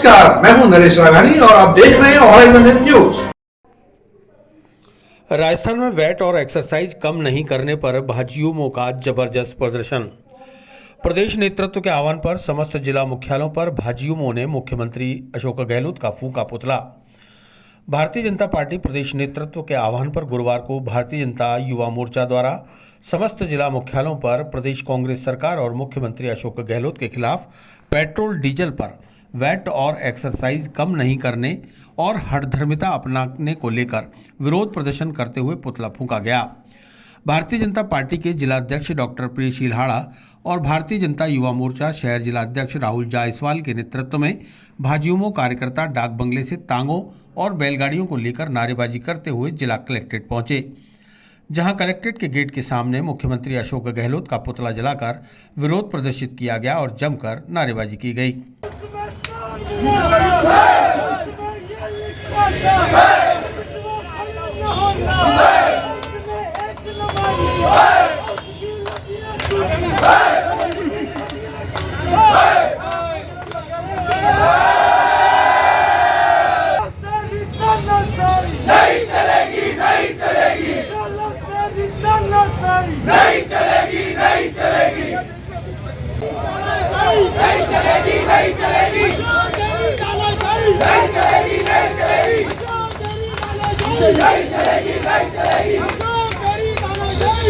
नमस्कार, मैं हूं नरेश राघानी और आप देख रहे हैं हॉराइजन न्यूज। राजस्थान में वैट और एक्सरसाइज कम नहीं करने पर भाजयुमों का जबरदस्त प्रदर्शन। प्रदेश नेतृत्व के आह्वान पर समस्त जिला मुख्यालयों पर भाजयुमों ने मुख्यमंत्री अशोक गहलोत का फूंका पुतला। भारतीय जनता पार्टी प्रदेश नेतृत्व के आह्वान पर गुरुवार को भारतीय जनता युवा मोर्चा द्वारा समस्त जिला मुख्यालयों पर प्रदेश कांग्रेस सरकार और मुख्यमंत्री अशोक गहलोत के खिलाफ पेट्रोल डीजल पर वैट और एक्सरसाइज कम नहीं करने और हठधर्मिता अपनाने को लेकर विरोध प्रदर्शन करते हुए पुतला फूंका गया। भारतीय जनता पार्टी के जिलाध्यक्ष डॉक्टर प्रियशील हाड़ा और भारतीय जनता युवा मोर्चा शहर जिलाध्यक्ष राहुल जायसवाल के नेतृत्व में भाजयुमो कार्यकर्ता डाक बंगले से तांगों और बैलगाड़ियों को लेकर नारेबाजी करते हुए जिला कलेक्ट्रेट पहुंचे, जहां कलेक्ट्रेट के गेट के सामने मुख्यमंत्री अशोक गहलोत का पुतला जलाकर विरोध प्रदर्शित किया गया और जमकर नारेबाजी की गई। नहीं चलेगी, नहीं चलेगी, नहीं चलेगी, नहीं चलेगी, नहीं चलेगी, नहीं चलेगी, नहीं चलेगी,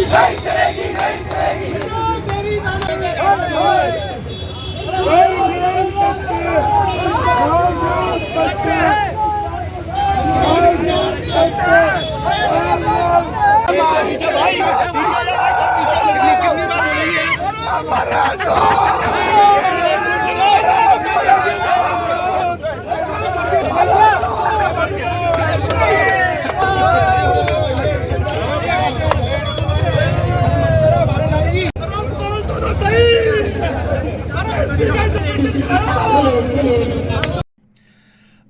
नहीं चलेगी, नहीं चलेगी, नहीं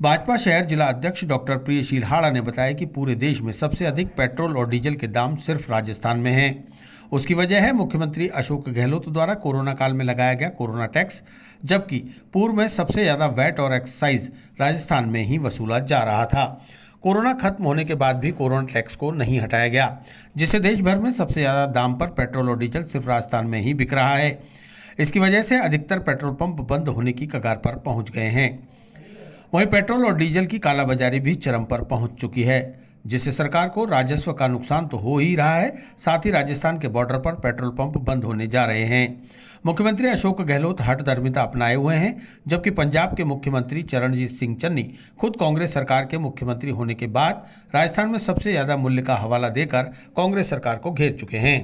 भाजपा शहर जिला अध्यक्ष डॉक्टर प्रियशील हाड़ा ने बताया कि पूरे देश में सबसे अधिक पेट्रोल और डीजल के दाम सिर्फ राजस्थान में हैं। उसकी वजह है मुख्यमंत्री अशोक गहलोत द्वारा कोरोना काल में लगाया गया कोरोना टैक्स, जबकि पूर्व में सबसे ज्यादा वैट और एक्साइज राजस्थान में ही वसूला जा रहा था। कोरोना खत्म होने के बाद भी कोरोना टैक्स को नहीं हटाया गया, जिससे देश भर में सबसे ज्यादा दाम पर पेट्रोल और डीजल सिर्फ राजस्थान में ही बिक रहा है। इसकी वजह से अधिकतर पेट्रोल पंप बंद होने की कगार पर पहुंच गए हैं। वहीं पेट्रोल और डीजल की कालाबाजारी भी चरम पर पहुंच चुकी है, जिससे सरकार को राजस्व का नुकसान तो हो ही रहा है, साथ ही राजस्थान के बॉर्डर पर पेट्रोल पंप बंद होने जा रहे हैं। मुख्यमंत्री अशोक गहलोत हठधर्मिता अपनाए हुए हैं, जबकि पंजाब के मुख्यमंत्री चरणजीत सिंह चन्नी खुद कांग्रेस सरकार के मुख्यमंत्री होने के बाद राजस्थान में सबसे ज्यादा मूल्य का हवाला देकर कांग्रेस सरकार को घेर चुके हैं।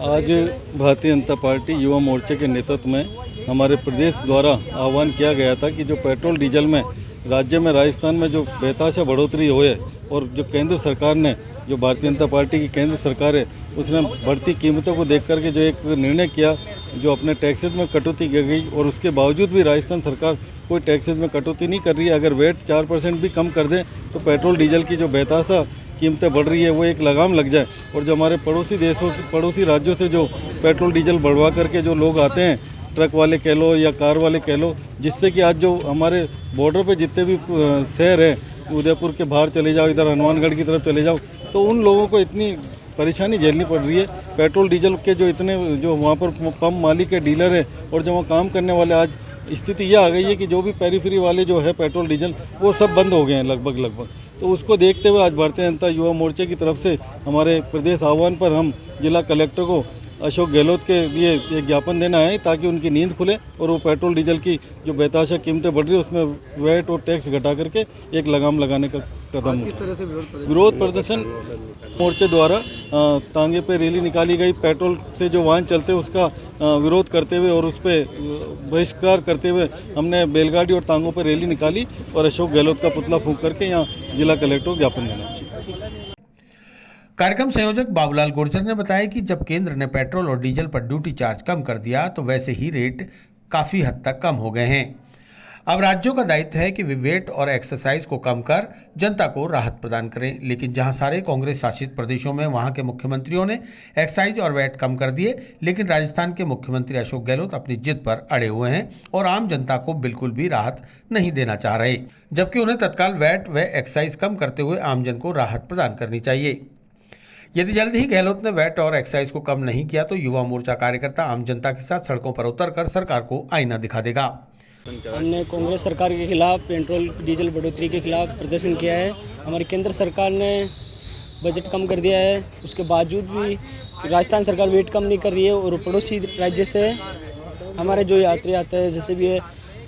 आज भारतीय जनता पार्टी युवा मोर्चे के नेतृत्व में हमारे प्रदेश द्वारा आह्वान किया गया था कि जो पेट्रोल डीजल में राज्य में राजस्थान में जो बेतहाशा बढ़ोतरी हुई है और जो केंद्र सरकार ने, जो भारतीय जनता पार्टी की केंद्र सरकार है, उसने बढ़ती कीमतों को देख करके जो एक निर्णय किया, जो अपने टैक्सेस में कटौती की गई और उसके बावजूद भी राजस्थान सरकार कोई टैक्सेस में कटौती नहीं कर रही है। अगर वेट 4% भी कम कर दें तो पेट्रोल डीजल की जो बेतहाशा कीमतें बढ़ रही है वो एक लगाम लग जाए और जो हमारे पड़ोसी देशों से, पड़ोसी राज्यों से जो पेट्रोल डीजल बढ़वा करके जो लोग आते हैं, ट्रक वाले कह लो या कार वाले कह लो, जिससे कि आज जो हमारे बॉर्डर पे जितने भी शहर हैं, उदयपुर के बाहर चले जाओ, इधर हनुमानगढ़ की तरफ चले जाओ, तो उन लोगों को इतनी परेशानी झेलनी पड़ रही है। पेट्रोल डीजल के जो इतने जो वहाँ पर पंप मालिक है, डीलर हैं और जो वहाँ काम करने वाले, आज स्थिति यह आ गई है कि जो भी पेरीफेरी वाले जो है पेट्रोल डीजल वो सब बंद हो गए हैं लगभग। तो उसको देखते हुए आज भारतीय जनता युवा मोर्चे की तरफ से हमारे प्रदेश आह्वान पर हम जिला कलेक्टर को अशोक गहलोत के लिए एक ज्ञापन देना है ताकि उनकी नींद खुले और वो पेट्रोल डीजल की जो बेतहाशा कीमतें बढ़ रही है उसमें वैट और टैक्स घटा करके एक लगाम लगाने का कदम उठाए। विरोध प्रदर्शन मोर्चे द्वारा तांगे पे रैली निकाली गई। पेट्रोल से जो वाहन चलते हैं उसका विरोध करते हुए और उस पर बहिष्कार करते हुए हमने बैलगाड़ी और तांगों पर रैली निकाली और अशोक गहलोत का पुतला फूंक करके यहाँ जिला कलेक्टर को ज्ञापन देना। कार्यक्रम संयोजक बाबूलाल गुर्जर ने बताया कि जब केंद्र ने पेट्रोल और डीजल पर ड्यूटी चार्ज कम कर दिया तो वैसे ही रेट काफ़ी हद तक कम हो गए हैं। अब राज्यों का दायित्व है कि वे वेट और एक्सरसाइज को कम कर जनता को राहत प्रदान करें, लेकिन जहां सारे कांग्रेस शासित प्रदेशों में वहां के मुख्यमंत्रियों ने एक्साइज और वेट कम कर दिए, लेकिन राजस्थान के मुख्यमंत्री अशोक गहलोत अपनी जिद पर अड़े हुए हैं और आम जनता को बिल्कुल भी राहत नहीं देना चाह रहे, जबकि उन्हें तत्काल वेट व एक्साइज कम करते हुए आमजन को राहत प्रदान करनी चाहिए। यदि जल्द ही गहलोत ने वेट और एक्साइज को कम नहीं किया तो युवा मोर्चा कार्यकर्ता आम जनता के साथ सड़कों पर उतरकर सरकार को आईना दिखा देगा। हमने कांग्रेस सरकार के खिलाफ पेट्रोल डीजल बढ़ोतरी के खिलाफ प्रदर्शन किया है। हमारी केंद्र सरकार ने बजट कम कर दिया है, उसके बावजूद भी राजस्थान सरकार वेट कम नहीं कर रही है और पड़ोसी राज्य से हमारे जो यात्री आते हैं जैसे भी है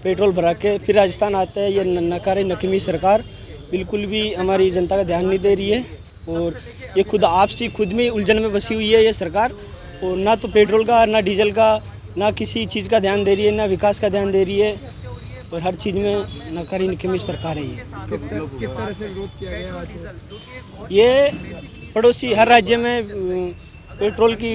पेट्रोल भरा के फिर राजस्थान आते हैं, ये नकारी नकमी सरकार बिल्कुल भी हमारी जनता का ध्यान नहीं दे रही है और ये खुद में उलझन में बसी हुई है ये सरकार। और ना तो पेट्रोल का ना डीजल का ना किसी चीज़ का ध्यान दे रही है, ना विकास का ध्यान दे रही है और हर चीज़ में नकारी निकमी सरकार है। किस तरह से विरोध किया गया आज? ये पड़ोसी हर राज्य में पेट्रोल की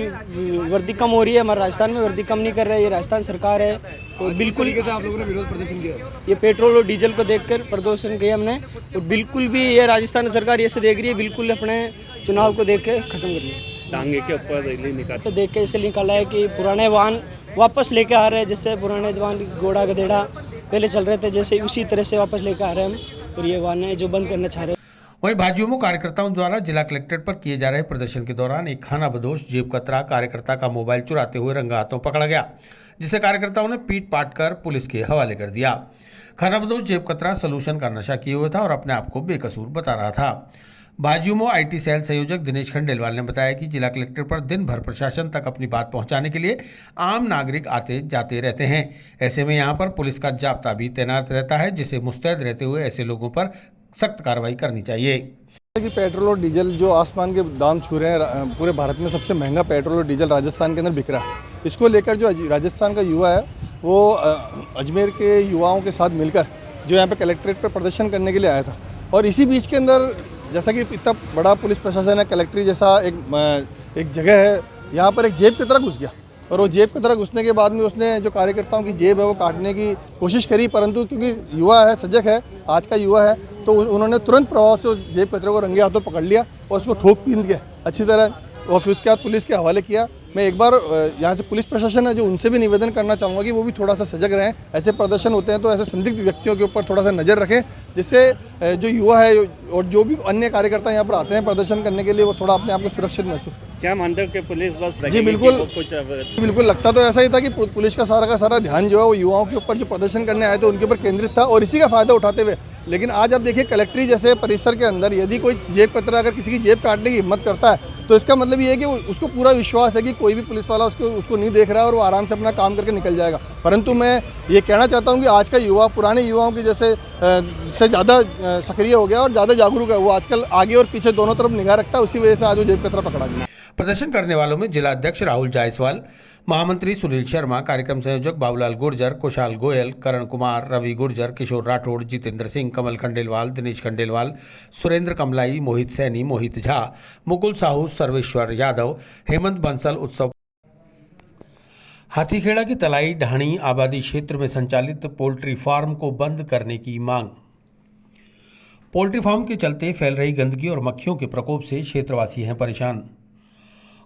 वर्दी कम हो रही है, हमारे राजस्थान में वर्दी कम नहीं कर रहा है ये राजस्थान सरकार है। और बिल्कुल कैसे आप लोगों ने विरोध प्रदर्शन किया? ये पेट्रोल और डीजल को देखकर प्रदर्शन किया हमने और बिल्कुल भी ये राजस्थान सरकार ये से देख रही है, बिल्कुल अपने चुनाव को देख के ख़त्म कर रही है। टांगे के ऊपर रैली निकाल तो देख के इसे निकाला है कि पुराने वाहन वापस लेके आ रहे हैं, जैसे पुराने वाहन घोड़ा गधेड़ा पहले चल रहे थे जैसे उसी तरह से वापस लेके आ रहे हैं हम, और ये वाहन है जो बंद करना चाह रहे हैं। वहीं भाजयुमो कार्यकर्ताओं द्वारा जिला कलेक्ट्रेट पर किए जा रहे प्रदर्शन के दौरान एक खानाबदोश जेब कतरा कार्यकर्ता का मोबाइल चुराते हुए रंगा हाथों पकड़ा गया, जिसे कार्यकर्ताओं ने पीट पाट कर पुलिस के हवाले कर दिया। खानाबदोश जेब कतरा सलूशन का नशा किए हुए था और अपने आप को बेकसूर बता रहा था। भाजयुमो आईटी सेल संयोजक दिनेश खंडेलवाल ने बताया कि जिला कलेक्ट्रेट पर दिन भर प्रशासन तक अपनी बात पहुंचाने के लिए आम नागरिक आते जाते रहते हैं। ऐसे में यहां पर पुलिस का जाब्ता भी तैनात रहता है, जिसे मुस्तैद रहते हुए ऐसे लोगों पर सख्त कार्रवाई करनी चाहिए। कि पेट्रोल और डीजल जो आसमान के दाम छू रहे हैं, पूरे भारत में सबसे महंगा पेट्रोल और डीजल राजस्थान के अंदर बिक रहा है। इसको लेकर जो राजस्थान का युवा है वो अजमेर के युवाओं के साथ मिलकर जो यहाँ पे कलेक्ट्रेट पर प्रदर्शन करने के लिए आया था, और इसी बीच के अंदर जैसा कि इतना बड़ा पुलिस प्रशासन है, कलेक्ट्री जैसा एक जगह है, यहाँ पर एक जेब की तरह घुस गया और वो जेब की तरह घुसने के बाद में उसने जो कार्यकर्ताओं की जेब है वो काटने की कोशिश करी, परंतु क्योंकि युवा है, सजग है, आज का युवा है, तो उन्होंने तुरंत प्रभाव से उस जेब कतरे को रंगे हाथों पकड़ लिया और उसको ठोक पीट के अच्छी तरह और फिर उसके बाद पुलिस के हवाले किया। मैं एक बार यहाँ से पुलिस प्रशासन है जो उनसे भी निवेदन करना चाहूँगा कि वो भी थोड़ा सा सजग रहें। ऐसे प्रदर्शन होते हैं तो ऐसे संदिग्ध व्यक्तियों के ऊपर थोड़ा सा नज़र रखें, जिससे जो युवा है और जो भी अन्य कार्यकर्ता यहाँ पर आते हैं प्रदर्शन करने के लिए वो थोड़ा अपने आप को सुरक्षित महसूस करें। क्या मानते हो कि पुलिस बस जी बिल्कुल लगता तो ऐसा ही था कि पुलिस का सारा ध्यान जो है वो युवाओं के ऊपर जो प्रदर्शन करने आए थे उनके ऊपर केंद्रित था और इसी का फायदा उठाते हुए। लेकिन आज आप देखिए कलेक्ट्री जैसे परिसर के अंदर यदि कोई जेब कतरा अगर किसी की जेब काटने की हिम्मत करता है तो इसका मतलब ये है कि उसको पूरा विश्वास है कि कोई भी पुलिस वाला उसको नहीं देख रहा है और वो आराम से अपना काम करके निकल जाएगा। परंतु मैं ये कहना चाहता हूँ कि आज का युवा पुराने युवाओं की जैसे से ज़्यादा सक्रिय हो गया और ज़्यादा जागरूक है, वो आजकल आगे और पीछे दोनों तरफ निगाह रखता है, उसी वजह से आज वो जेब कतरा पकड़ा गया। प्रदर्शन करने वालों में जिला अध्यक्ष राहुल जायसवाल, महामंत्री सुनील शर्मा, कार्यक्रम संयोजक बाबूलाल गुर्जर, कुशाल गोयल, करण कुमार, रवि गुर्जर, किशोर राठौड़, जितेंद्र सिंह, कमल खंडेलवाल, दिनेश खंडेलवाल, सुरेंद्र कमलाई, मोहित सैनी, मोहित झा, मुकुल साहू, सर्वेश्वर यादव, हेमंत बंसल उत्सव। हाथीखेड़ा की तलाई ढाणी आबादी क्षेत्र में संचालित पोल्ट्री फार्म को बंद करने की मांग। पोल्ट्री फार्म के चलते फैल रही गंदगी और मक्खियों के प्रकोप से क्षेत्रवासी हैं परेशान।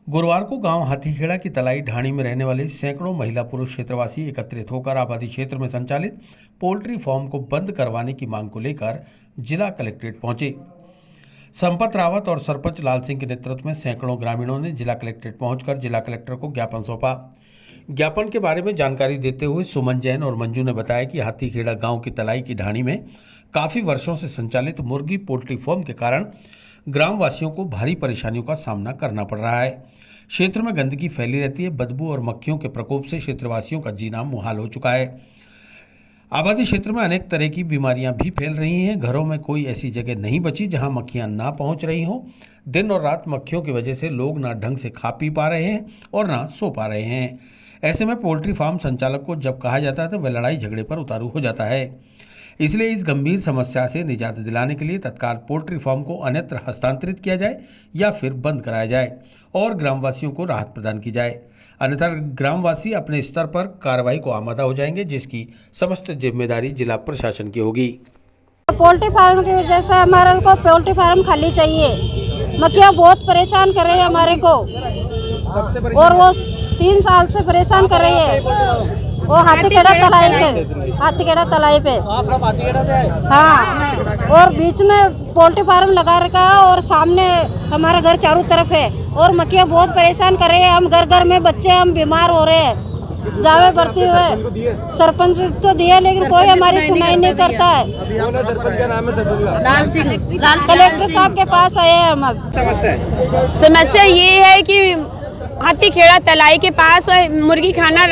गुरुवार को गांव हाथीखेड़ा की तलाई ढाणी में रहने वाले सैकड़ों महिला पुरुष क्षेत्रवासी एकत्रित होकर आबादी क्षेत्र में संचालित पोल्ट्री फार्म को बंद करवाने की मांग को लेकर जिला कलेक्ट्रेट पहुंचे। संपत रावत और सरपंच लाल सिंह के नेतृत्व में सैकड़ों ग्रामीणों ने जिला कलेक्ट्रेट पहुंचकर जिला कलेक्टर को ज्ञापन सौंपा। ज्ञापन के बारे में जानकारी देते हुए सुमन जैन और मंजू ने बताया कि हाथीखेड़ा गांव की तलाई की ढाणी में काफी वर्षों से संचालित मुर्गी पोल्ट्री फार्म के कारण ग्रामवासियों को भारी परेशानियों का सामना करना पड़ रहा है। क्षेत्र में गंदगी फैली रहती है, बदबू और मक्खियों के प्रकोप से क्षेत्रवासियों का जीना मुहाल हो चुका है। आबादी क्षेत्र में अनेक तरह की बीमारियां भी फैल रही हैं। घरों में कोई ऐसी जगह नहीं बची जहां मक्खियां ना पहुंच रही हों। दिन और रात मक्खियों की वजह से लोग ना ढंग से खा पी पा रहे हैं और ना सो पा रहे हैं। ऐसे में पोल्ट्री फार्म संचालक को जब कहा जाता है तो वह लड़ाई झगड़े पर उतारू हो जाता है। इसलिए इस गंभीर समस्या से निजात दिलाने के लिए तत्काल पोल्ट्री फार्म को अन्यत्र हस्तांतरित किया जाए या फिर बंद कराया जाए और ग्रामवासियों को राहत प्रदान की जाए, अन्यथा ग्रामवासी अपने स्तर पर कार्रवाई को आमादा हो जाएंगे, जिसकी समस्त जिम्मेदारी जिला प्रशासन की होगी। पोल्ट्री फार्म की वजह से हमारे को पोल्ट्री फार्म खाली चाहिए। मक्खियाँ बहुत परेशान कर रही है हमारे को, और वो 3 साल से परेशान कर रही है। वो हाथीखेड़ा तलाई पे हाँ, और बीच में पोल्ट्री फार्म लगा रखा है और सामने हमारा घर चारों तरफ है और मक्खियाँ बहुत परेशान कर रही है। हम घर घर में बच्चे हम बीमार हो रहे हैं, जावे भरती हुए सरपंच को दिया, लेकिन कोई हमारी सुनाई नहीं करता है। सरपंच का नाम है सरपंच लाल सिंह, कलेक्टर साहब के पास आए हैं हम। अब समस्या ये है कि हाथीखेड़ा तलाई के पास मुर्गी खाना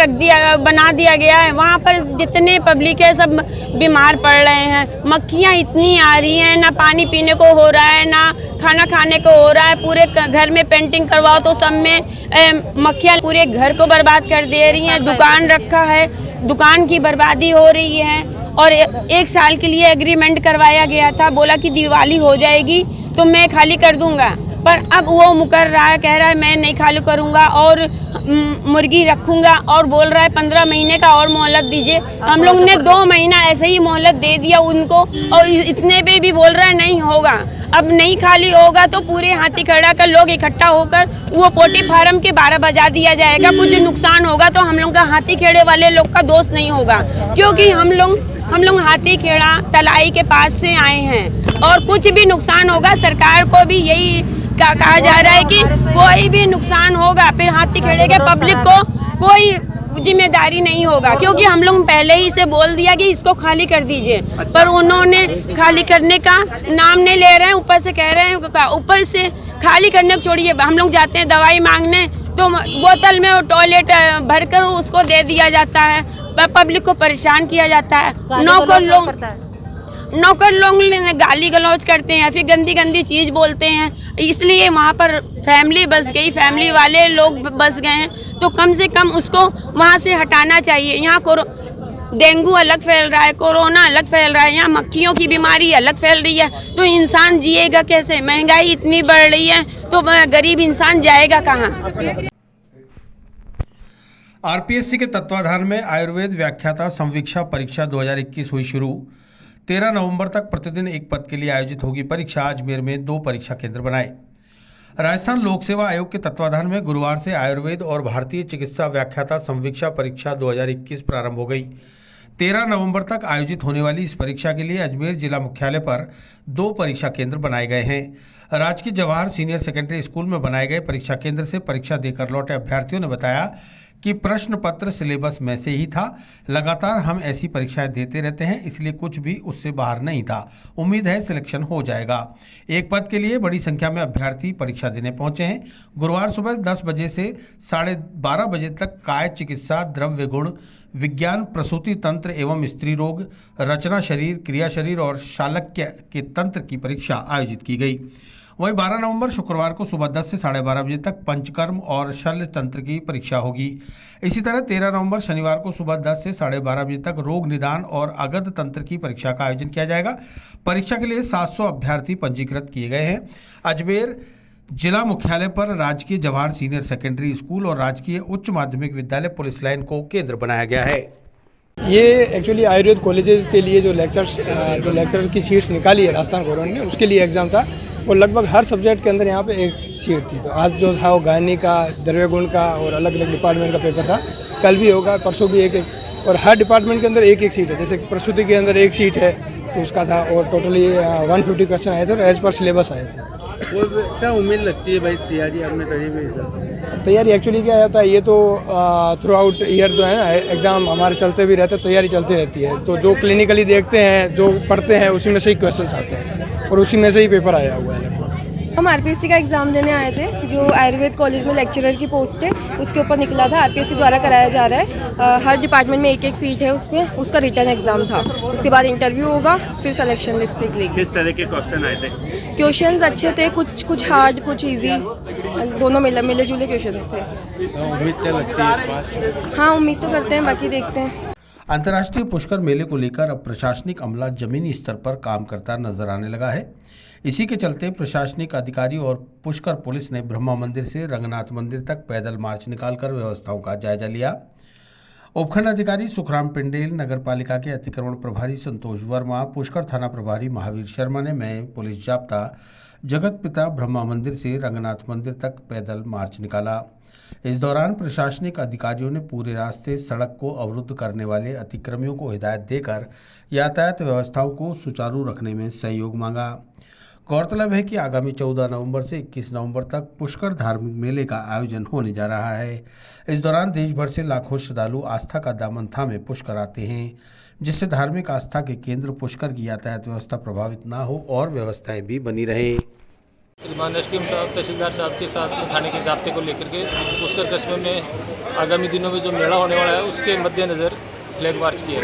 बना दिया गया है। वहाँ पर जितने पब्लिक है सब बीमार पड़ रहे हैं। मक्खियाँ इतनी आ रही हैं, ना पानी पीने को हो रहा है, ना खाना खाने को हो रहा है। पूरे घर में पेंटिंग करवाओ तो सब में मक्खियाँ पूरे घर को बर्बाद कर दे रही हैं। दुकान रखा है, दुकान की बर्बादी हो रही है। और 1 साल के लिए एग्रीमेंट करवाया गया था, बोला कि दिवाली हो जाएगी तो मैं खाली कर दूंगा, पर अब वो मुकर रहा है, कह रहा है मैं नहीं खाली करूंगा और मुर्गी रखूंगा, और बोल रहा है 15 महीने का और मोहलत दीजिए। हम लोग ने 2 महीना ऐसे ही मोहलत दे दिया उनको, और इतने पे भी बोल रहा है नहीं होगा। अब नहीं खाली होगा तो पूरे हाथीखेड़ा का लोग इकट्ठा होकर वो पोल्ट्री फार्म के 12 बजा दिया जाएगा। कुछ नुकसान होगा तो हम लोग का हाथीखेड़े वाले लोग का दोष नहीं होगा, क्योंकि हम लोग हाथीखेड़ा तलाई के पास से आए हैं, और कुछ भी नुकसान होगा सरकार को भी यही कहा जा रहा है कि कोई भी नुकसान होगा फिर हाथीखेड़े के पब्लिक को कोई जिम्मेदारी नहीं होगा, क्योंकि हम लोग पहले ही से बोल दिया कि इसको खाली कर दीजिए। पर उन्होंने खाली करने का नाम नहीं ले रहे हैं, ऊपर से कह रहे हैं, ऊपर से खाली करने को छोड़िए। हम लोग जाते हैं दवाई मांगने तो बोतल में टॉयलेट भरकर उसको दे दिया जाता है, पब्लिक को परेशान किया जाता है। नौकर लोग गाली गलौज करते हैं, फिर गंदी गंदी चीज़ बोलते हैं, इसलिए वहाँ पर फैमिली बस गई, फैमिली वाले लोग बस गए हैं। तो कम से कम उसको वहाँ से हटाना चाहिए। यहाँ डेंगू अलग फैल रहा है, कोरोना अलग फैल रहा है, यहाँ मक्खियों की बीमारी अलग फैल रही है, तो इंसान जिएगा कैसे? महंगाई इतनी बढ़ रही है तो गरीब इंसान जाएगा कहाँ? आरपीएससी के तत्वाधान में आयुर्वेद व्याख्याता संवीक्षा परीक्षा 2021 हुई शुरू। 13 नवंबर तक प्रतिदिन एक पद के लिए आयोजित होगी परीक्षा। अजमेर में 2 परीक्षा केंद्र बनाए। राजस्थान लोक सेवा आयोग के तत्वाधान में गुरुवार से आयुर्वेद और भारतीय चिकित्सा व्याख्याता संवीक्षा परीक्षा 2021 प्रारंभ हो गई। 13 नवंबर तक आयोजित होने वाली इस परीक्षा के लिए अजमेर जिला मुख्यालय पर 2 परीक्षा केंद्र बनाए गए हैं। राजकीय जवाहर सीनियर सेकेंडरी स्कूल में बनाए गए परीक्षा केंद्र से परीक्षा देकर लौटे अभ्यर्थियों ने बताया कि प्रश्न पत्र सिलेबस में से ही था। लगातार हम ऐसी परीक्षाएं देते रहते हैं, इसलिए कुछ भी उससे बाहर नहीं था। उम्मीद है सिलेक्शन हो जाएगा। एक पद के लिए बड़ी संख्या में अभ्यर्थी परीक्षा देने पहुंचे हैं। गुरुवार सुबह 10 बजे से 12:30 बजे तक काय चिकित्सा, द्रव्य गुण विज्ञान, प्रसूति तंत्र एवं स्त्री रोग, रचना शरीर, क्रिया शरीर और शालक्य के तंत्र की परीक्षा आयोजित की गई। वहीं 12 नवंबर शुक्रवार को सुबह 10 से 12:30 बजे तक पंचकर्म और शल्य तंत्र की परीक्षा होगी। इसी तरह 13 नवंबर शनिवार को सुबह 10 से 12:30 बजे तक रोग निदान और अगध तंत्र की परीक्षा का आयोजन किया जाएगा। परीक्षा के लिए 700 अभ्यर्थी पंजीकृत किए गए हैं। अजमेर जिला मुख्यालय पर राजकीय जवाहर सीनियर सेकेंडरी स्कूल और राजकीय उच्च माध्यमिक विद्यालय पुलिस लाइन को केंद्र बनाया गया है। ये एक्चुअली आयुर्वेद कॉलेजेस के लिए जो लेक्चरर की सीट्स निकाली है राजस्थान गवर्नमेंट ने, उसके लिए एग्ज़ाम था, और लगभग हर सब्जेक्ट के अंदर यहाँ पे एक सीट थी। तो आज जो था वो गायनी का, द्रव्य गुण का और अलग अलग डिपार्टमेंट का पेपर था। कल भी होगा, परसों भी एक, और हर डिपार्टमेंट के अंदर एक सीट है। जैसे प्रसूति के अंदर एक सीट है तो उसका था, और टोटली 150 क्वेश्चन आए थे और एज पर सिलेबस आए थे। वो क्या उम्मीद लगती है भाई, तैयारी आपने करी हुई? तैयारी एक्चुअली क्या होता है, ये तो थ्रू आउट ईयर जो है ना, एग्ज़ाम हमारे चलते भी रहते हैं, तैयारी चलती रहती है। तो जो क्लिनिकली देखते हैं, जो पढ़ते हैं, उसी में से ही क्वेश्चन आते हैं और उसी में से ही पेपर आया हुआ है। हम आरपीएससी का एग्ज़ाम देने आए थे, जो आयुर्वेद कॉलेज में लेक्चरर की पोस्ट है उसके ऊपर निकला था। आरपीएससी द्वारा कराया जा रहा है। हर डिपार्टमेंट में एक सीट है, उसमें उसका रिटर्न एग्जाम था। उसके बाद इंटरव्यू होगा, फिर सिलेक्शन लिस्ट निकलेगी। किस तरह के क्वेश्चन आए थे? क्वेश्चंस अच्छे थे, कुछ हार्ड, कुछ ईजी, दोनों मिले जुले क्वेश्चंस थे। उम्मीद क्या लगती है इस बार? हाँ, उम्मीद तो करते हैं, बाकी देखते हैं। अंतर्राष्ट्रीय पुष्कर मेले को लेकर अब प्रशासनिक अमला जमीनी स्तर पर काम करता नजर आने लगा है। इसी के चलते प्रशासनिक अधिकारी और पुष्कर पुलिस ने ब्रह्मा मंदिर से रंगनाथ मंदिर तक पैदल मार्च निकालकर व्यवस्थाओं का जायजा लिया। उपखंड अधिकारी सुखराम पिंडेल, नगर पालिका के अतिक्रमण प्रभारी संतोष वर्मा, पुष्कर थाना प्रभारी महावीर शर्मा ने मैं पुलिस जाप्ता जगत पिता ब्रह्मा मंदिर से रंगनाथ मंदिर तक पैदल मार्च निकाला। इस दौरान प्रशासनिक अधिकारियों ने पूरे रास्ते सड़क को अवरुद्ध करने वाले अतिक्रमियों को हिदायत देकर यातायात व्यवस्थाओं को सुचारू रखने में सहयोग मांगा। गौरतलब है कि आगामी 14 नवंबर से 21 नवंबर तक पुष्कर धार्मिक मेले का आयोजन होने जा रहा है। इस दौरान देश भर से लाखों श्रद्धालु आस्था का दामन थामे पुष्कर आते हैं, जिससे धार्मिक आस्था के केंद्र पुष्कर की यातायात व्यवस्था प्रभावित ना हो और व्यवस्थाएं भी बनी रहे। श्रीमान एसडीएम साहब, तहसीलदार साहब के साथ थाने के जाब्ते को लेकर के पुष्कर कस्बे में आगामी दिनों में जो मेला होने वाला है उसके मद्देनज़र फ्लैग मार्च किया।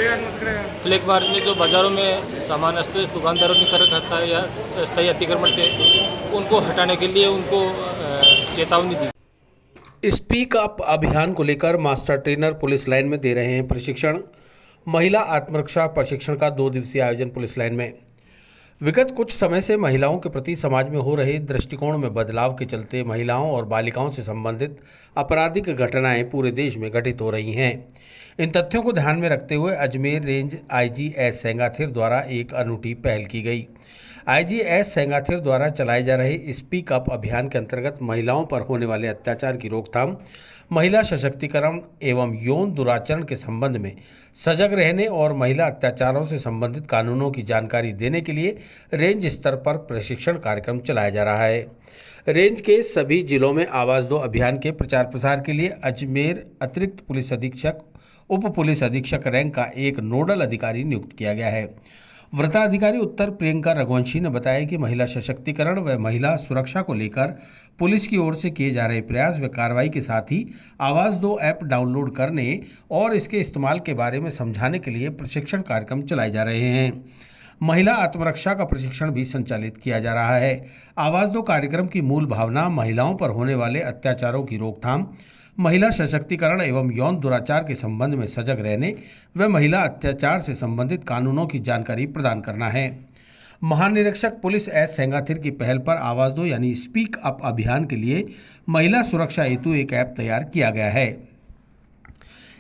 फ्लैग मार्च में जो बाज़ारों में सामान अस्त व्यस्त दुकानदारों ने कर रखा है या अस्थायी अतिक्रमण थे, उनको हटाने के लिए उनको चेतावनी दी। स्पीक अप अभियान को लेकर मास्टर ट्रेनर पुलिस लाइन में दे रहे हैं प्रशिक्षण। महिला आत्मरक्षा प्रशिक्षण का 2 दिवसीय आयोजन पुलिस लाइन में। विगत कुछ समय से महिलाओं के प्रति समाज में हो रहे दृष्टिकोण में बदलाव के चलते महिलाओं और बालिकाओं से संबंधित आपराधिक घटनाएं पूरे देश में घटित हो रही हैं। इन तथ्यों को ध्यान में रखते हुए Ajmer range IG S Sengathir द्वारा एक अनूठी पहल की गई। आईजी एस सेंगाथिर द्वारा चलाए जा रहे स्पीक अप अभियान के अंतर्गत महिलाओं पर होने वाले अत्याचार की रोकथाम, महिला सशक्तिकरण एवं यौन दुराचरण के संबंध में सजग रहने और महिला अत्याचारों से संबंधित कानूनों की जानकारी देने के लिए रेंज स्तर पर प्रशिक्षण कार्यक्रम चलाया जा रहा है। रेंज के सभी जिलों में आवाज दो अभियान के प्रचार प्रसार के लिए अजमेर अतिरिक्त पुलिस अधीक्षक, उप पुलिस अधीक्षक रैंक का एक नोडल अधिकारी नियुक्त किया गया है। वृत्ताधिकारी उत्तर प्रियंका रघुवंशी ने बताया कि महिला सशक्तिकरण व महिला सुरक्षा को लेकर पुलिस की ओर से किए जा रहे प्रयास व कार्रवाई के साथ ही आवाज दो ऐप डाउनलोड करने और इसके इस्तेमाल के बारे में समझाने के लिए प्रशिक्षण कार्यक्रम चलाए जा रहे हैं। महिला आत्मरक्षा का प्रशिक्षण भी संचालित किया जा रहा है। आवाज दो कार्यक्रम की मूल भावना महिलाओं पर होने वाले अत्याचारों की रोकथाम, महिला सशक्तिकरण एवं यौन दुराचार के संबंध में सजग रहने व महिला अत्याचार से संबंधित कानूनों की जानकारी प्रदान करना है। महानिरीक्षक पुलिस एस सेंगाथिर की पहल पर आवाज दो यानी स्पीक अप अभियान के लिए महिला सुरक्षा हेतु एक ऐप तैयार किया गया है।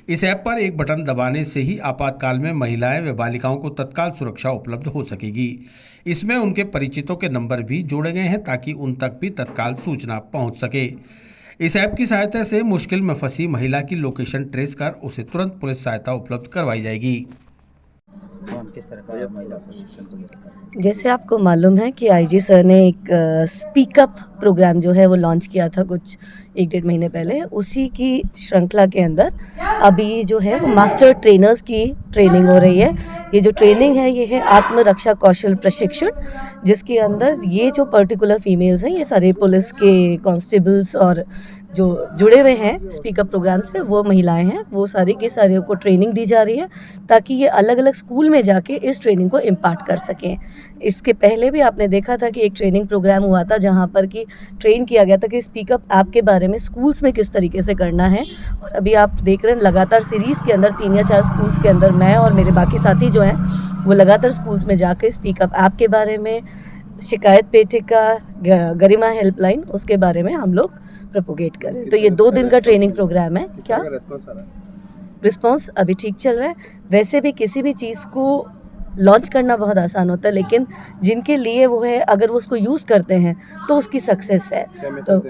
इस ऐप पर एक बटन दबाने से ही आपातकाल में महिलाएं व बालिकाओं को तत्काल सुरक्षा उपलब्ध हो सकेगी। इसमें उनके परिचितों के नंबर भी जोड़े गए हैं ताकि उन तक भी तत्काल सूचना पहुंच सके। इस ऐप की सहायता से मुश्किल में फंसी महिला की लोकेशन ट्रेस कर उसे तुरंत पुलिस सहायता उपलब्ध करवाई जाएगी। जैसे आपको मालूम है कि आईजी सर ने एक स्पीकअप प्रोग्राम जो है वो लॉन्च किया था कुछ 1-1.5 महीने पहले। उसी की श्रृंखला के अंदर अभी जो है वो मास्टर ट्रेनर्स की ट्रेनिंग हो रही है। ये जो ट्रेनिंग है ये है आत्मरक्षा कौशल प्रशिक्षण, जिसके अंदर ये जो पर्टिकुलर फीमेल्स हैं, ये सारे पुलिस के कांस्टेबल्स और जो जुड़े हुए हैं स्पीकअप प्रोग्राम से वो महिलाएं हैं, वो सारी की सारी को ट्रेनिंग दी जा रही है ताकि ये अलग अलग स्कूल में जाके इस ट्रेनिंग को इम्पार्ट कर सकें। इसके पहले भी आपने देखा था कि एक ट्रेनिंग प्रोग्राम हुआ था जहाँ पर कि ट्रेन किया गया था कि स्पीकअप ऐप के बारे में स्कूल्स में किस तरीके से करना है। और अभी आप देख रहे हैं लगातार सीरीज़ के अंदर 3 या 4 स्कूल्स के अंदर मैं और मेरे बाकी साथी जो हैं वो लगातार स्कूल्स में जाके स्पीकअप ऐप के बारे में, शिकायत पेटिका, गरिमा हेल्पलाइन, उसके बारे में हम लोग प्रोपोगेट करें। तो ये 2 दिन का ट्रेनिंग प्रोग्राम है। क्या रिस्पॉन्स अभी ठीक चल रहा है। वैसे भी किसी भी चीज़ को लॉन्च करना बहुत आसान होता है, लेकिन जिनके लिए वो है अगर वो उसको यूज़ करते हैं तो उसकी सक्सेस है। तो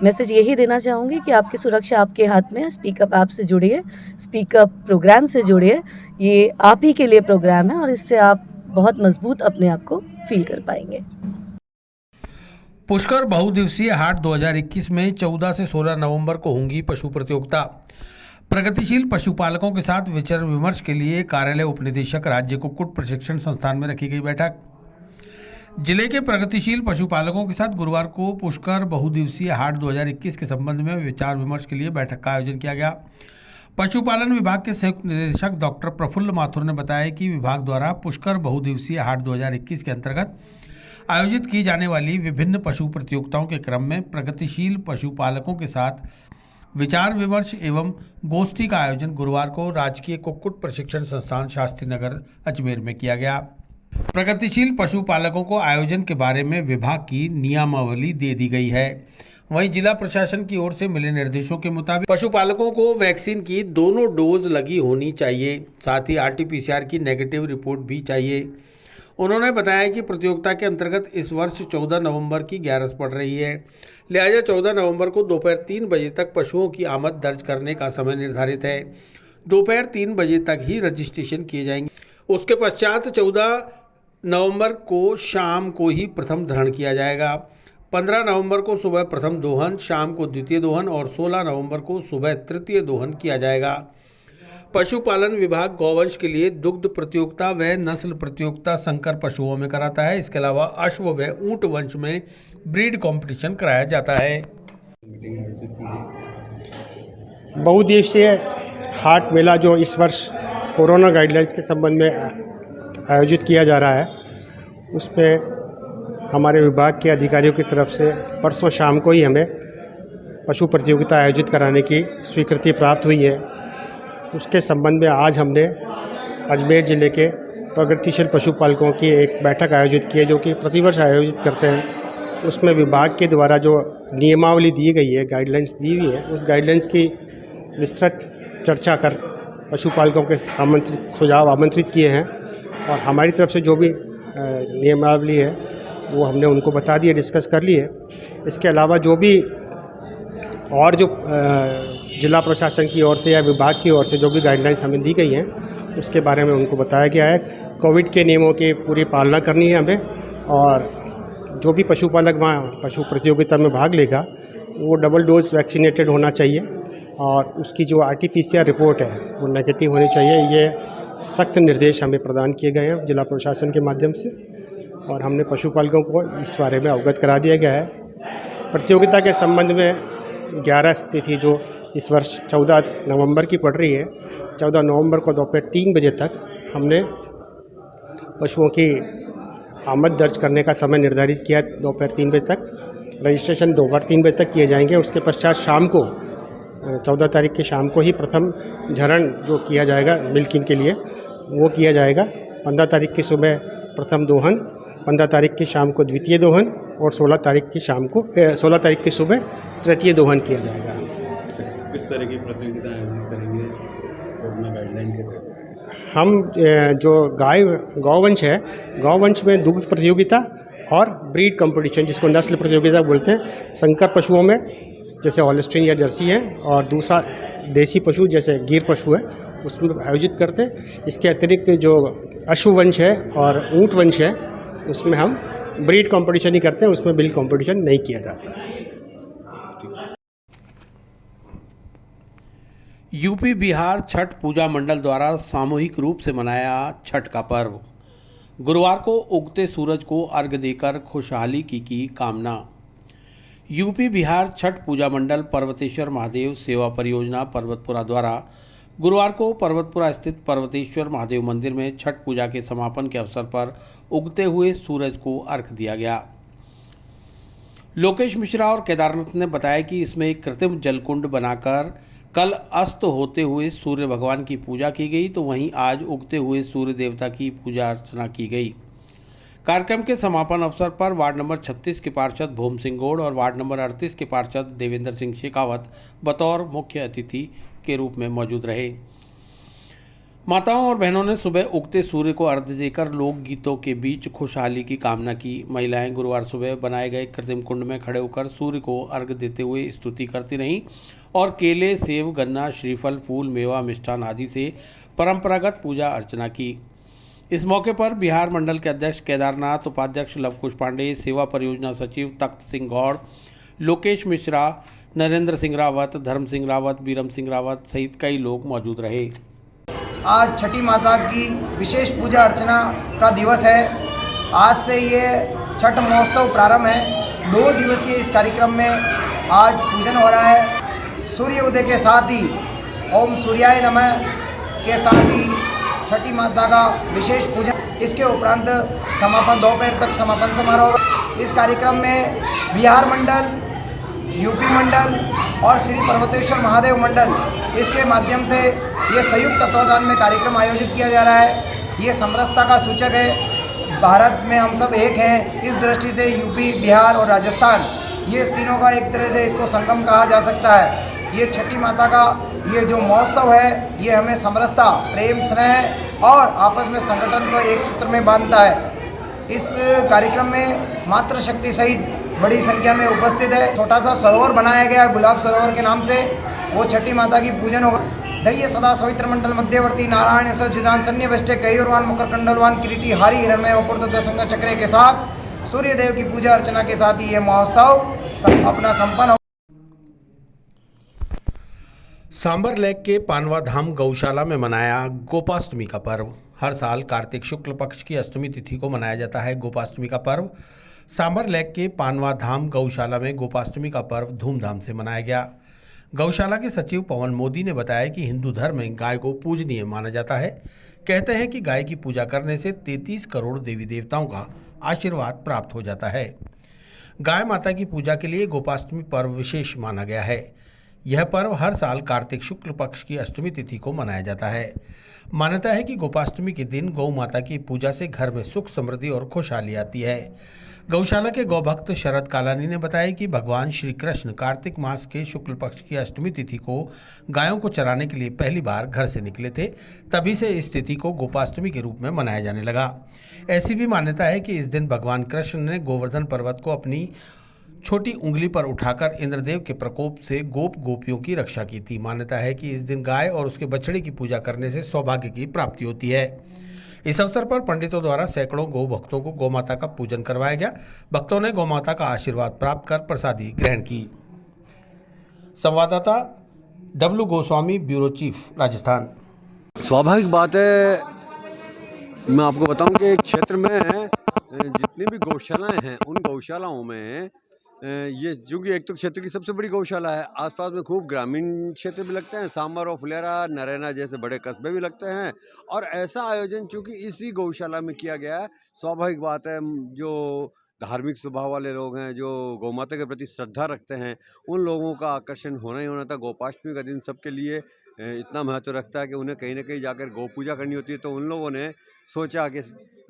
मैसेज यही देना चाहूँगी कि आपकी सुरक्षा आपके हाथ में है। स्पीकअप ऐप से जुड़िए, स्पीकअप प्रोग्राम से जुड़िए। ये आप ही के लिए प्रोग्राम है और इससे आप बहुत मजबूत अपने आप को फील कर पाएंगे। पुष्कर बहुदिवसीय हाट 2021 में 14 से 16 नवंबर को होंगी पशु प्रतियोगिता। प्रगतिशील पशुपालकों के साथ विचार विमर्श के लिए कार्यालय उपनिदेशक राज्य कुक्कुट प्रशिक्षण संस्थान में रखी गई बैठक। जिले के प्रगतिशील पशुपालकों के साथ गुरुवार को पुष्कर बहुदिवसीय हाट 2021 के संबंध में विचार विमर्श के लिए बैठक का आयोजन किया गया। पशुपालन विभाग के संयुक्त निदेशक डॉक्टर प्रफुल्ल माथुर ने बताया कि विभाग द्वारा पुष्कर बहुदिवसीय हाट 2021 के अंतर्गत आयोजित की जाने वाली विभिन्न पशु प्रतियोगिताओं के क्रम में प्रगतिशील पशुपालकों के साथ विचार विमर्श एवं गोष्ठी का आयोजन गुरुवार को राजकीय कुक्कुट प्रशिक्षण संस्थान शास्त्री नगर अजमेर में किया गया। प्रगतिशील पशुपालकों को आयोजन के बारे में विभाग की नियमावली दे दी गई है। वहीं जिला प्रशासन की ओर से मिले निर्देशों के मुताबिक पशुपालकों को वैक्सीन की दोनों डोज लगी होनी चाहिए, साथ ही RT-PCR की नेगेटिव रिपोर्ट भी चाहिए। उन्होंने बताया कि प्रतियोगिता के अंतर्गत इस वर्ष 14 नवंबर की 11 पड़ रही है, लिहाजा 14 नवंबर को दोपहर 3 बजे तक पशुओं की आमद दर्ज करने का समय निर्धारित है। दोपहर 3 बजे तक ही रजिस्ट्रेशन किए जाएंगे। उसके पश्चात 14 नवंबर को शाम को ही प्रथम धरण किया जाएगा। 15 नवंबर को सुबह प्रथम दोहन, शाम को द्वितीय दोहन और 16 नवंबर को सुबह तृतीय दोहन किया जाएगा। पशुपालन विभाग गौवंश के लिए दुग्ध प्रतियोगिता व नस्ल प्रतियोगिता संकर पशुओं में कराता है। इसके अलावा अश्व व ऊंट वंश में ब्रीड कंपटीशन कराया जाता है। बहुउद्देशीय हाट मेला जो इस वर्ष कोरोना गाइडलाइंस के संबंध में आयोजित किया जा रहा है, उसमें हमारे विभाग के अधिकारियों की तरफ से परसों शाम को ही हमें पशु प्रतियोगिता आयोजित कराने की स्वीकृति प्राप्त हुई है। उसके संबंध में आज हमने अजमेर ज़िले के प्रगतिशील पशुपालकों की एक बैठक आयोजित की है, जो कि प्रतिवर्ष आयोजित करते हैं। उसमें विभाग के द्वारा जो नियमावली दी गई है, गाइडलाइंस दी हुई है, उस गाइडलाइंस की विस्तृत चर्चा कर पशुपालकों के सुझाव आमंत्रित किए हैं और हमारी तरफ से जो भी नियमावली है वो हमने उनको बता दिए, डिस्कस कर लिए। इसके अलावा जो भी और जो जिला प्रशासन की ओर से या विभाग की ओर से जो भी गाइडलाइंस हमें दी गई हैं, उसके बारे में उनको बताया गया है। कोविड के नियमों की पूरी पालना करनी है हमें, और जो भी पशुपालक वहाँ पशु प्रतियोगिता में भाग लेगा वो डबल डोज वैक्सीनेटेड होना चाहिए और उसकी जो RT-PCR रिपोर्ट है वो नेगेटिव होनी चाहिए। ये सख्त निर्देश हमें प्रदान किए गए हैं जिला प्रशासन के माध्यम से और हमने पशुपालकों को इस बारे में अवगत करा दिया गया है। प्रतियोगिता के संबंध में 11 तिथि जो इस वर्ष 14 नवंबर की पड़ रही है, 14 नवंबर को दोपहर 3 बजे तक हमने पशुओं की आमद दर्ज करने का समय निर्धारित किया। दोपहर 3 बजे तक रजिस्ट्रेशन दोपहर 3 बजे तक किए जाएंगे। उसके पश्चात शाम को 14 तारीख की शाम को ही प्रथम झरण जो किया जाएगा मिल्किंग के लिए वो किया जाएगा। 15 तारीख की सुबह प्रथम दोहन, 15 तारीख की शाम को द्वितीय दोहन और 16 तारीख की सुबह तृतीय दोहन किया जाएगा। किस तरह की प्रतियोगिता आयोजित करेंगे कोरोना गाइडलाइन के तहत? हम जो गौवंश है, गौवंश में दुग्ध प्रतियोगिता और ब्रीड कंपटीशन जिसको नस्ल प्रतियोगिता बोलते हैं, संकर पशुओं में जैसे हॉलस्टीन या जर्सी है और दूसरा देसी पशु जैसे गिर पशु है उसमें आयोजित करते हैं। इसके अतिरिक्त जो अश्ववंश है और ऊंट वंश है उसमें हम ब्रीड कंपटीशन ही करते हैं, उसमें ब्रीड कंपटीशन नहीं किया जाता है। यूपी बिहार छठ पूजा मंडल द्वारा सामूहिक रूप से मनाया छठ का पर्व। गुरुवार को उगते सूरज को अर्घ्य देकर खुशहाली की कामना। यूपी बिहार छठ पूजा मंडल पर्वतेश्वर महादेव सेवा परियोजना पर्वतपुरा द्वारा गुरुवार को पर्वतपुरा स्थित पर्वतेश्वर महादेव मंदिर में छठ पूजा के समापन के अवसर पर उगते हुए सूरज को अर्घ्य दिया गया। लोकेश मिश्रा और केदारनाथ ने बताया कि इसमें एक कृत्रिम जलकुंड बनाकर कल अस्त होते हुए सूर्य भगवान की पूजा की गई, तो वहीं आज उगते हुए सूर्य देवता की पूजा अर्चना की गई। कार्यक्रम के समापन अवसर पर वार्ड नंबर 36 के पार्षद भूम सिंह गौड़ और वार्ड नंबर 38 के पार्षद देवेंद्र सिंह शेखावत बतौर मुख्य अतिथि के रूप में मौजूद रहे। माताओं और बहनों ने सुबह उगते सूर्य को अर्घ्य देकर लोकगीतों के बीच खुशहाली की कामना की। महिलाएं गुरुवार सुबह बनाए गए कृत्रिम कुंड में खड़े होकर सूर्य को अर्घ्य देते हुए स्तुति करती रहीं और केले, सेब, गन्ना, श्रीफल, फूल, मेवा, मिष्ठान आदि से परंपरागत पूजा अर्चना की। इस मौके पर बिहार मंडल के अध्यक्ष केदारनाथ, उपाध्यक्ष लवकुश पांडे, सेवा परियोजना सचिव तख्त सिंह गौड़, लोकेश मिश्रा, नरेंद्र सिंह रावत, धर्म सिंह रावत, बीरम सिंह रावत सहित कई लोग मौजूद रहे। आज छठी माता की विशेष पूजा अर्चना का दिवस है। आज से ये छठ महोत्सव प्रारंभ है। 2 दिवसीय इस कार्यक्रम में आज पूजन हो रहा है। सूर्य उदय के साथ ही ओम सूर्याय नमः के साथ ही छठी माता का विशेष पूजन, इसके उपरांत समापन दोपहर तक समापन समारोह। इस कार्यक्रम में बिहार मंडल यूपी मंडल और श्री पर्वतेश्वर महादेव मंडल, इसके माध्यम से ये संयुक्त तत्वावधान में कार्यक्रम आयोजित किया जा रहा है। ये समरसता का सूचक है। भारत में हम सब एक हैं। इस दृष्टि से यूपी, बिहार और राजस्थान, ये तीनों का एक तरह से इसको संगम कहा जा सकता है। ये छठी माता का ये जो महोत्सव है, ये हमें समरसता, प्रेम, स्नेह और आपस में संगठन को एक सूत्र में बांधता है। इस कार्यक्रम में मातृशक्ति सहित बड़ी संख्या में उपस्थित है। छोटा सा सरोवर बनाया गया गुलाब सरोवर के नाम से, वो छठी माता की पूजन होगा। दैय सदा सवित्र मंडल मध्यवर्ती नारायण सचिजान सन्य वष्टे कयूरवान मकर कंडलवान किरीटी हारी हिरण्मय वपुर्त दशंग चक्रे के साथ सूर्य देव की पूजा अर्चना के साथ ही ये महोत्सव अपना संपन्न हो। सांबर लेक के पानवा धाम गौशाला में मनाया गोपाष्टमी का पर्व। हर साल कार्तिक शुक्ल पक्ष की अष्टमी तिथि को मनाया जाता है गोपाष्टमी का पर्व। सांबर लेक के पानवा धाम गौशाला में गोपाष्टमी का पर्व धूमधाम से मनाया गया। गौशाला के सचिव पवन मोदी ने बताया कि हिंदू धर्म में गाय को पूजनीय माना जाता है। कहते हैं कि गाय की पूजा करने से 33 करोड़ देवी देवताओं का आशीर्वाद प्राप्त हो जाता है। गाय माता की पूजा के लिए गोपाष्टमी पर्व विशेष माना गया है। यह पर्व हर साल कार्तिक शुक्ल पक्ष की अष्टमी तिथि को मनाया जाता है। मान्यता है कि गोपाष्टमी के दिन गौ माता की पूजा से घर में सुख, समृद्धि और खुशहाली आती है। गौशाला के गौभक्त शरद कालानी ने बताया कि भगवान श्री कृष्ण कार्तिक मास के शुक्ल पक्ष की अष्टमी तिथि को गायों को चराने के लिए पहली बार घर से निकले थे। तभी से इस तिथि को गोपाष्टमी के रूप में मनाया जाने लगा। ऐसी भी मान्यता है कि इस दिन भगवान कृष्ण ने गोवर्धन पर्वत को अपनी छोटी उंगली पर उठाकर इंद्रदेव के प्रकोप से गोपियों की रक्षा की थी। मान्यता है कि इस दिन गाय और उसके बछड़े की पूजा करने से सौभाग्य की प्राप्ति होती है। इस अवसर पर पंडितों द्वारा सैकड़ों गौ भक्तों को गौ माता का पूजन करवाया गया। भक्तों ने गौ माता का आशीर्वाद प्राप्त कर प्रसादी ग्रहण की। संवाददाता W Goswami, bureau chief, Rajasthan. स्वाभाविक बात है, मैं आपको बताऊं कि एक क्षेत्र में जितनी भी गौशालाएं हैं, उन गौशालाओं में ये चूँकि एक तो क्षेत्र की सबसे बड़ी गौशाला है, आसपास में खूब ग्रामीण क्षेत्र भी लगते हैं, सांबर और फुलेरा, नरैना जैसे बड़े कस्बे भी लगते हैं। और ऐसा आयोजन चूँकि इसी गौशाला में किया गया है, स्वाभाविक बात है जो धार्मिक स्वभाव वाले लोग हैं, जो गौमाता के प्रति श्रद्धा रखते हैं, उन लोगों का आकर्षण होना ही होना था। गोपाष्टमी का दिन सबके लिए इतना महत्व रखता है कि उन्हें कहीं ना कहीं जाकर गौ पूजा करनी होती है। तो उन लोगों ने सोचा कि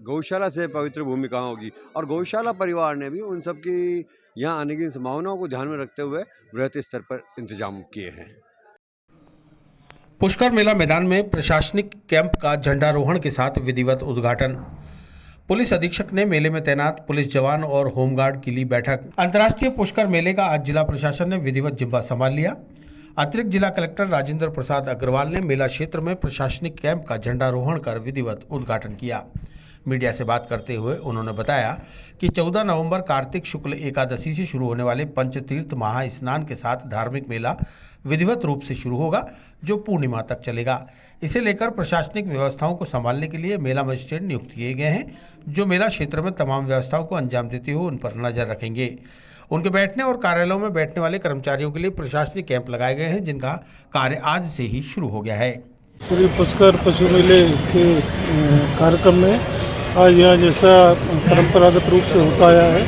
गौशाला से पवित्र भूमि कहाँ होगी, और गौशाला परिवार ने भी उन सब की यहाँ आने की संभावनाओं को ध्यान में रखते हुए बृहत स्तर पर इंतजाम किए हैं। पुष्कर मेला मैदान में प्रशासनिक कैंप का झंडारोहण के साथ विधिवत उद्घाटन। पुलिस अधीक्षक ने मेले में तैनात पुलिस जवान और होमगार्ड की ली बैठक। अंतर्राष्ट्रीय पुष्कर मेले का आज जिला प्रशासन ने विधिवत जिम्मा संभाल लिया। अतिरिक्त जिला कलेक्टर राजेंद्र प्रसाद अग्रवाल ने मेला क्षेत्र में प्रशासनिक कैंप का झंडारोहण कर विधिवत उद्घाटन किया। मीडिया से बात करते हुए उन्होंने बताया कि 14 नवंबर कार्तिक शुक्ल एकादशी से शुरू होने वाले पंचतीर्थ महास्नान के साथ धार्मिक मेला विधिवत रूप से शुरू होगा, जो पूर्णिमा तक चलेगा। इसे लेकर प्रशासनिक व्यवस्थाओं को संभालने के लिए मेला मजिस्ट्रेट नियुक्त किए गए हैं, जो मेला क्षेत्र में तमाम व्यवस्थाओं को अंजाम देते हुए उन पर नजर रखेंगे। उनके बैठने और कार्यालयों में बैठने वाले कर्मचारियों के लिए प्रशासनिक कैंप लगाए गए हैं, जिनका कार्य आज से ही शुरू हो गया है। श्री पुष्कर पशु मेले के कार्यक्रम में आज यहाँ जैसा परंपरागत रूप से होता आया है,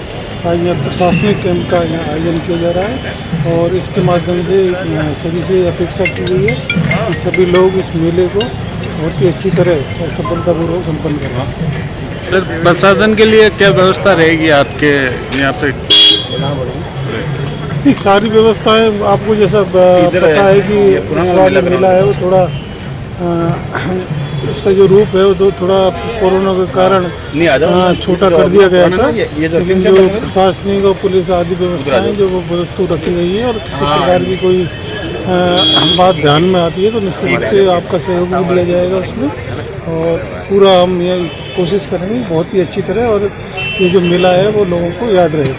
आज यहाँ प्रशासनिक कैंप का यहाँ आयोजन किया जा रहा है और इसके माध्यम से सभी से अपेक्षा की गई है कि सभी लोग इस मेले को बहुत ही अच्छी तरह और सफलतापूर्वक संपन्न करें। सर, प्रशासन के लिए क्या व्यवस्था रहेगी आपके यहाँ पे? सारी व्यवस्थाएं आपको जैसा पता है कि इस बार मेला है वो थोड़ा उसका जो रूप है वो तो थोड़ा कोरोना के कारण छोटा कर दिया गया था, लेकिन जो प्रशासनिक और पुलिस आदि व्यवस्थाएं जो वो वस्तु रखी गई है और किसी प्रकार की कोई बात ध्यान में आती है तो निश्चित रूप से आपका सहयोग भी दिया जाएगा उसमें, और पूरा हम ये कोशिश करेंगे बहुत ही अच्छी तरह और ये जो मेला है वो लोगों को याद रहे।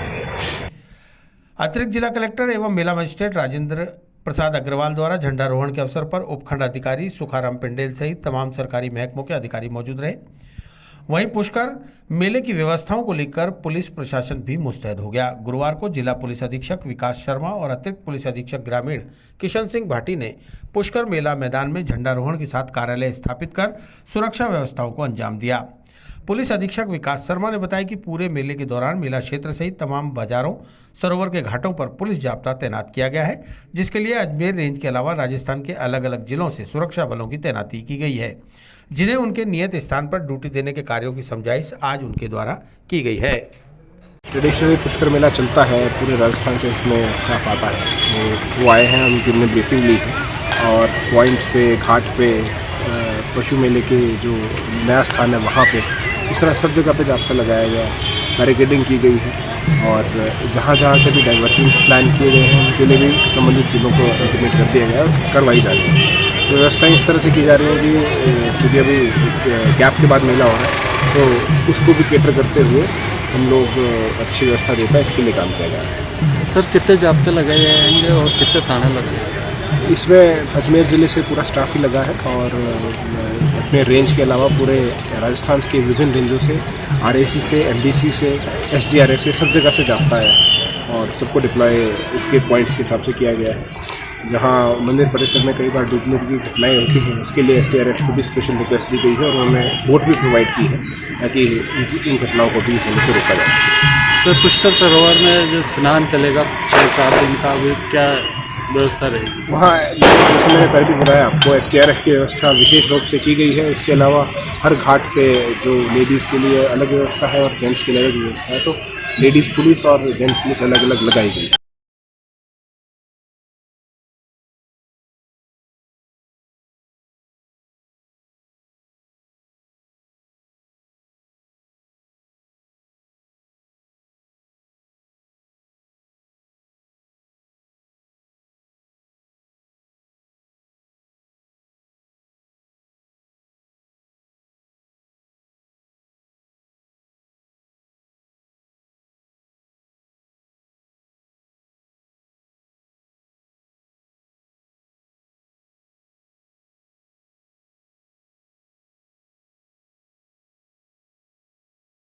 अतिरिक्त जिला कलेक्टर एवं मेला मजिस्ट्रेट राजेंद्र प्रसाद अग्रवाल द्वारा झंडारोहण के अवसर पर उपखंड अधिकारी सुखाराम पिंडेल सहित तमाम सरकारी महकमों के अधिकारी मौजूद रहे। वहीं पुष्कर मेले की व्यवस्थाओं को लेकर पुलिस प्रशासन भी मुस्तैद हो गया। गुरुवार को जिला पुलिस अधीक्षक विकास शर्मा और अतिरिक्त पुलिस अधीक्षक ग्रामीण किशन सिंह भाटी ने पुष्कर मेला मैदान में झंडारोहण के साथ कार्यालय स्थापित कर सुरक्षा व्यवस्थाओं को अंजाम दिया। पुलिस अधीक्षक विकास शर्मा ने बताया कि पूरे मेले के दौरान मेला क्षेत्र सहित तमाम बाजारों, सरोवर के घाटों पर पुलिस जाब्ता तैनात किया गया है, जिसके लिए अजमेर रेंज के अलावा राजस्थान के अलग अलग जिलों से सुरक्षा बलों की तैनाती की गई है, जिन्हें उनके नियत स्थान पर ड्यूटी देने के कार्यों की समझाइश आज उनके द्वारा की गई है। ट्रेडिशनली पुष्कर मेला चलता है, पूरे राजस्थान से इसमें स्टाफ आता है, तो वो आए हैं, उनकी हमने ब्रीफिंग ली है और पॉइंट्स पे, घाट पे, पशु मेले के जो नया स्थान है वहाँ पे, इस तरह सब जगह पे जाब्ता लगाया गया है, बैरिकेडिंग की गई है और जहाँ जहाँ से भी डाइवर्जन्स प्लान किए गए हैं उनके लिए भी संबंधित जिलों को इंटीमेट कर दिया गया है और करवाई जा रही है। तो व्यवस्थाएँ इस तरह से की जा रही है कि चूँकि अभी एक गैप के बाद मेला हो रहा है तो उसको भी केटर करते हुए हम लोग अच्छी व्यवस्था दे पाए, इसके लिए काम किया जा रहा है। सर कितने जाब्ते लगाए जाएंगे और कितने थाने लगे? इसमें अजमेर ज़िले से पूरा स्टाफ ही लगा है और अजमेर रेंज के अलावा पूरे राजस्थान के विभिन्न रेंजों से, RAC से, MBC से, SDRF से, सब जगह से जाता है और सबको डिप्लॉय उसके पॉइंट्स के हिसाब से किया गया है। जहाँ मंदिर परिसर में कई बार डूबने की घटनाएँ होती हैं, उसके लिए SDRF को भी स्पेशल रिक्वेस्ट दी गई है और उन्होंने बोट भी प्रोवाइड की है ताकि इन घटनाओं को भी होने से रोका जाए। तो पुष्कर सरोवर में जो स्नान चलेगा 6-7 दिन का, अभी क्या व्यवस्था रहेगी वहाँ? जैसे मैंने पहले भी बताया आपको, SDRF की व्यवस्था विशेष रूप से की गई है। इसके अलावा हर घाट पे जो लेडीज़ के लिए अलग व्यवस्था है और जेंट्स के लिए अलग व्यवस्था है, तो लेडीज़ पुलिस और जेंट्स पुलिस अलग अलग लगाई गई है।